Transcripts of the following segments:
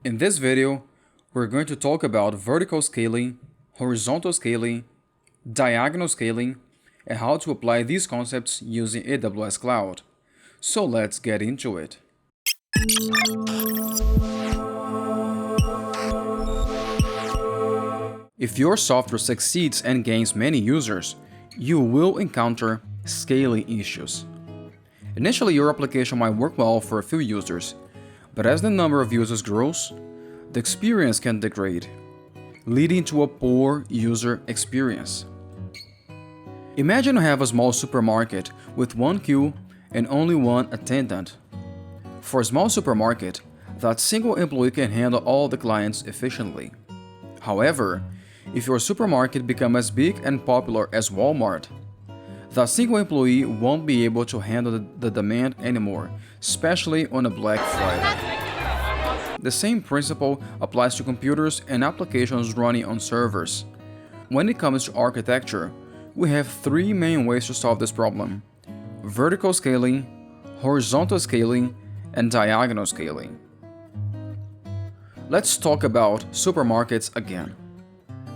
In this video, we're going to talk about vertical scaling, horizontal scaling, diagonal scaling, and how to apply these concepts using AWS Cloud. So let's get into it. If your software succeeds and gains many users, you will encounter scaling issues. Initially, your application might work well for a few users, but as the number of users grows, the experience can degrade, leading to a poor user experience. Imagine you have a small supermarket with one queue and only one attendant. For a small supermarket, that single employee can handle all the clients efficiently. However, if your supermarket becomes as big and popular as Walmart, that single employee won't be able to handle the demand anymore, especially on a Black Friday. The same principle applies to computers and applications running on servers. When it comes to architecture, we have three main ways to solve this problem: vertical scaling, horizontal scaling, and diagonal scaling. Let's talk about supermarkets again.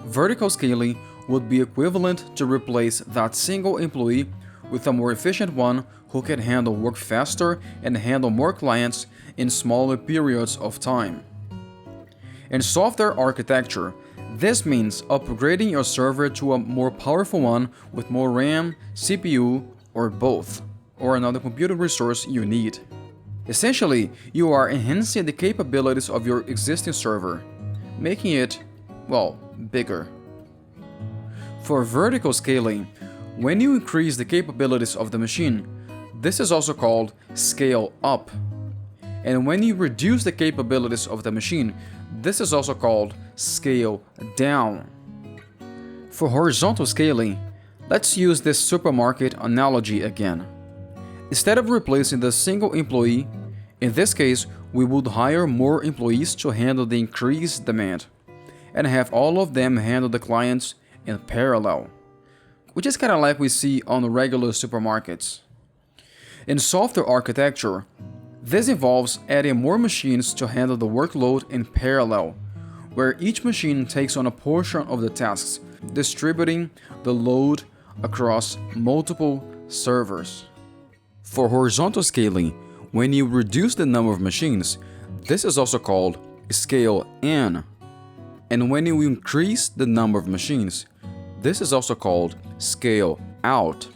Vertical scaling would be equivalent to replace that single employee with a more efficient one who can handle work faster and handle more clients in smaller periods of time. In software architecture, this means upgrading your server to a more powerful one with more RAM, CPU, or both, or another computing resource you need. Essentially, you are enhancing the capabilities of your existing server, making it, bigger. For vertical scaling, when you increase the capabilities of the machine, this is also called scale up. And when you reduce the capabilities of the machine, this is also called scale down. For horizontal scaling, let's use this supermarket analogy again. Instead of replacing the single employee, in this case, we would hire more employees to handle the increased demand, and have all of them handle the clients in parallel, which is kind of like we see on regular supermarkets. In software architecture, this involves adding more machines to handle the workload in parallel, where each machine takes on a portion of the tasks, distributing the load across multiple servers. For horizontal scaling, when you reduce the number of machines, this is also called scale in. And when you increase the number of machines, this is also called scale out.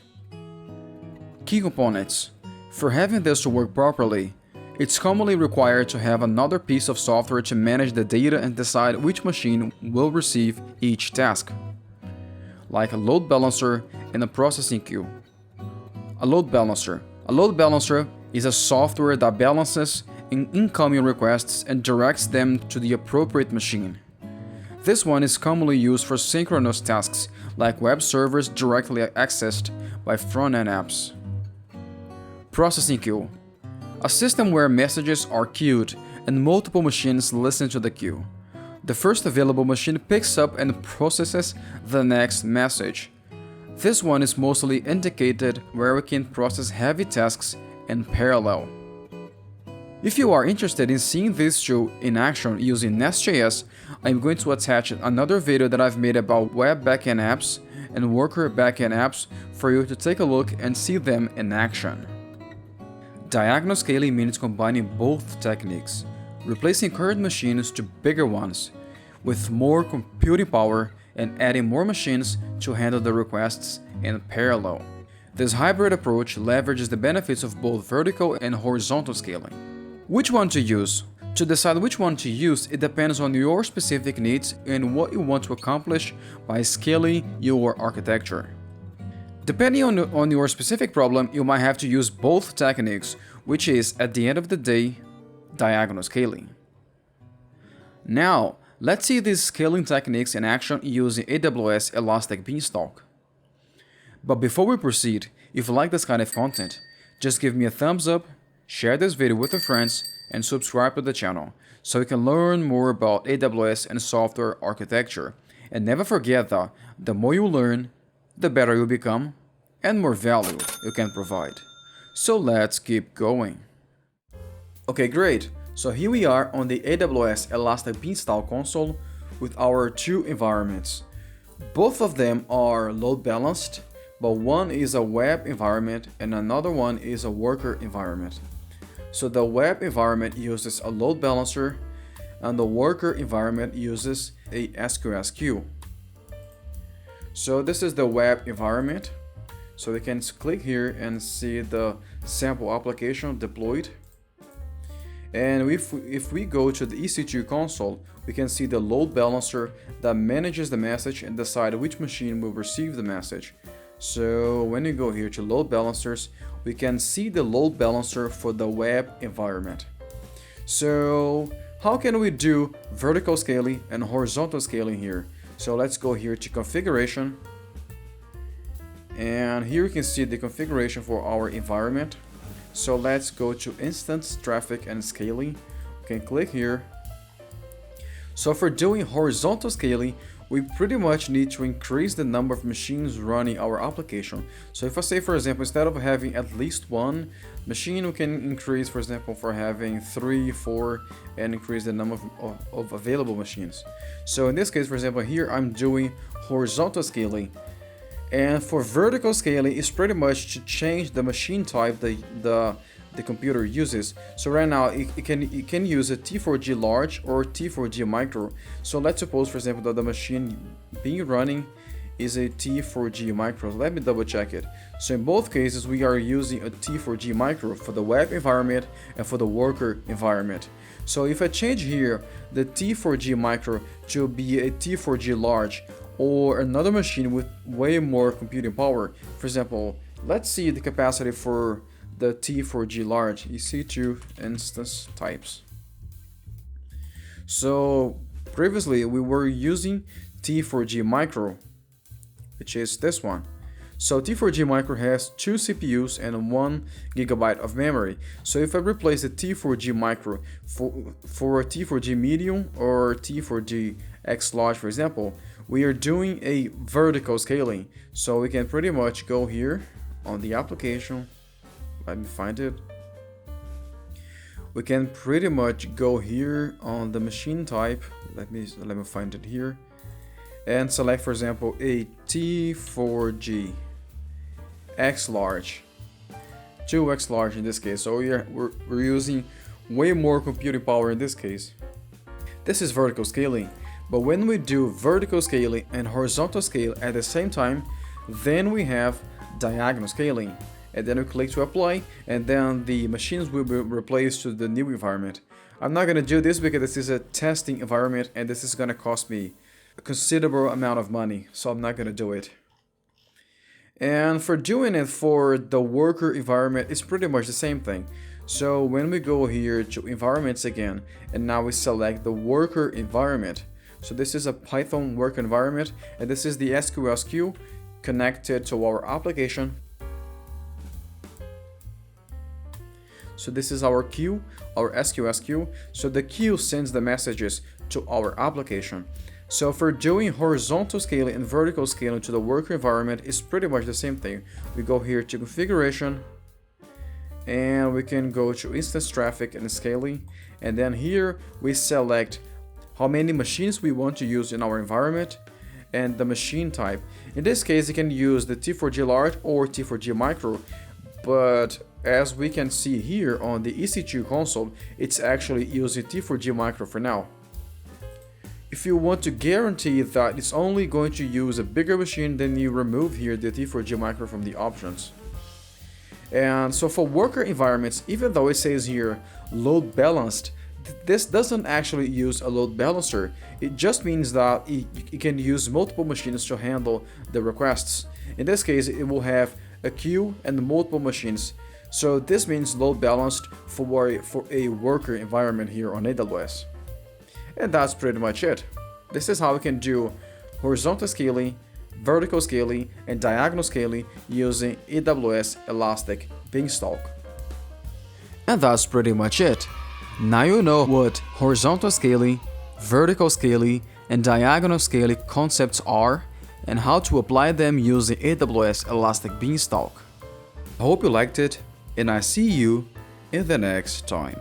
Key components. For having this to work properly, it's commonly required to have another piece of software to manage the data and decide which machine will receive each task, like a load balancer and a processing queue. A load balancer is a software that balances incoming requests and directs them to the appropriate machine. This one is commonly used for synchronous tasks, like web servers directly accessed by front-end apps. Processing queue. A system where messages are queued and multiple machines listen to the queue. The first available machine picks up and processes the next message. This one is mostly indicated where we can process heavy tasks in parallel. If you are interested in seeing these two in action using Nest.js, I'm going to attach another video that I've made about web backend apps and worker backend apps for you to take a look and see them in action. Diagonal scaling means combining both techniques, replacing current machines to bigger ones with more computing power and adding more machines to handle the requests in parallel. This hybrid approach leverages the benefits of both vertical and horizontal scaling. Which one to use? To decide which one to use, it depends on your specific needs and what you want to accomplish by scaling your architecture. Depending on your specific problem, you might have to use both techniques, which is, at the end of the day, diagonal scaling. Now, let's see these scaling techniques in action using AWS ElasticBeanstalk. But before we proceed, if you like this kind of content, just give me a thumbs up, share this video with your friends, and subscribe to the channel so you can learn more about AWS and software architecture. And never forget that the more you learn, the better you become and more value you can provide. So let's keep going. Okay, great. So here we are on the AWS ElasticBeanstalk console with our two environments. Both of them are load balanced, but one is a web environment and another one is a worker environment. So the web environment uses a load balancer and the worker environment uses a SQS queue. So this is the web environment. So we can click here and see the sample application deployed. And if we go to the EC2 console, we can see the load balancer that manages the message and decide which machine will receive the message. So when you go here to load balancers, we can see the load balancer for the web environment. So how can we do vertical scaling and horizontal scaling here? So let's go here to configuration. And here you can see the configuration for our environment. So let's go to instance traffic and scaling. We can click here. So for doing horizontal scaling, we pretty much need to increase the number of machines running our application. So if I say, for example, instead of having at least one machine, we can increase, for example, for having 3, 4, and increase the number of available machines. So in this case, for example, here I'm doing horizontal scaling. And for vertical scaling, it's pretty much to change the machine type the computer uses. So right now, it can use a T4G large or T4G micro. So let's suppose, for example, that the machine being running is a T4G micro. Let me double check it. So in both cases, we are using a T4G micro for the web environment and for the worker environment. So if I change here the T4G micro to be a T4G large, or another machine with way more computing power. For example, let's see the capacity for the T4G large, EC2 instance types. So previously we were using T4G micro, which is this one. So T4G micro has 2 CPUs and 1 GB of memory. So if I replace the T4G micro for a T4G medium or T4G X large, for example, we are doing a vertical scaling. So we can pretty much go here on the application. Let me find it. We can pretty much go here on the machine type. Let me find it here. And select, for example, a T4G X large. 2X large in this case. So we're using way more computing power in this case. This is vertical scaling. But when we do vertical scaling and horizontal scale at the same time, then we have diagonal scaling. And then we click to apply, and then the machines will be replaced to the new environment. I'm not going to do this because this is a testing environment and this is going to cost me a considerable amount of money, so I'm not going to do it. And for doing it for the worker environment, it's pretty much the same thing. So when we go here to environments again, and now we select the worker environment. So this is a Python work environment, and this is the SQS queue connected to our application. So this is our queue, our SQS queue. So the queue sends the messages to our application. So for doing horizontal scaling and vertical scaling to the worker environment, it's pretty much the same thing. We go here to configuration, and we can go to instance traffic and scaling. And then here we select how many machines we want to use in our environment and the machine type. In this case, you can use the T4G large or T4G micro, but as we can see here on the EC2 console, it's actually using T4G micro for now. If you want to guarantee that it's only going to use a bigger machine, then you remove here the T4G micro from the options. And so for worker environments, even though it says here load balanced, this doesn't actually use a load balancer. It just means that it can use multiple machines to handle the requests. In this case, it will have a queue and multiple machines. So this means load balanced for a worker environment here on AWS. And that's pretty much it. This is how we can do horizontal scaling, vertical scaling, and diagonal scaling using AWS ElasticBeanstalk. And that's pretty much it. Now you know what horizontal scaling, vertical scaling, and diagonal scaling concepts are and how to apply them using AWS ElasticBeanstalk. I hope you liked it, and I see you in the next time.